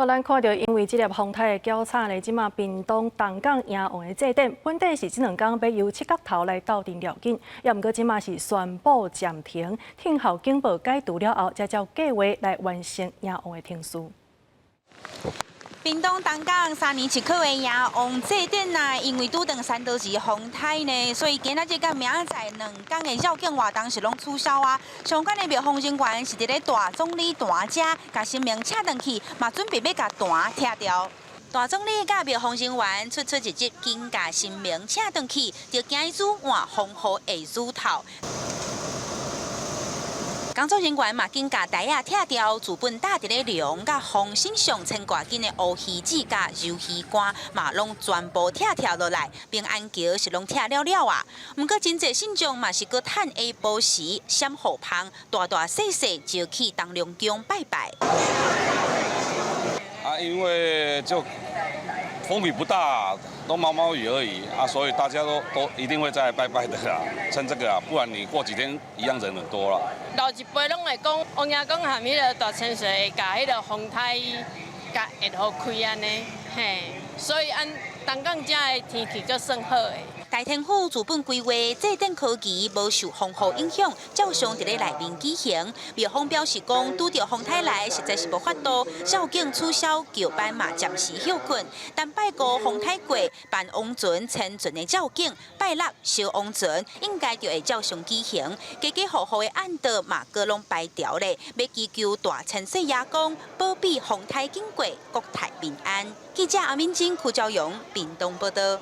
咱看到，因为这粒风台的搅吵咧，即马屏东东港迎王的祭典，本地是这2天要由七角头来斗阵了紧，也毋过即马是宣布暂停，听候警报解除了后，才照计划来完成迎王的程序。 屏东东港3年1考的迎王祭典呐，因为拄当3多日风台呢，所以今仔日甲明仔载2天的绕境活动是拢取消啊。相关的庙方人员是伫咧大总理坛遮，甲神明请转去，嘛准备要甲坛拆掉。大总理甲庙方人员出一集，紧甲神明请转去，就惊伊主换风雨的乳头。 工作人员嘛，紧甲台仔拆掉，主本搭伫咧龙甲风身上千挂斤的乌鱼子甲柔鱼干，嘛拢全部拆落来，平安桥是拢拆了啊。毋过真侪信众嘛是搁趁下晡时闪雨芳，大大细细就去东龙宫拜拜。因为就风雨不大，都毛毛雨而已啊，所以大家都一定会再拜拜的啦，趁这个啊，不然你过几天一样人很多了。 老一辈拢会讲，王爷公含迄个大千岁会甲迄个风台甲会好开安尼，嘿，所以按东港遮的天气阁算好诶。 大天府主本规划祭典科技无受风雨影响，照常伫咧内面举行。庙方表示讲，拄着风台来，实在是无法度，绕境取消，轿班嘛暂时休困。但拜过风台过，办王船、千船的照境，拜六烧王船，应该就会照常举行。家家户户的暗道嘛，各拢排条咧，要祈求大千岁爷公保庇风台经过，国泰民安。记者阿敏晶、邱兆勇，屏东报道。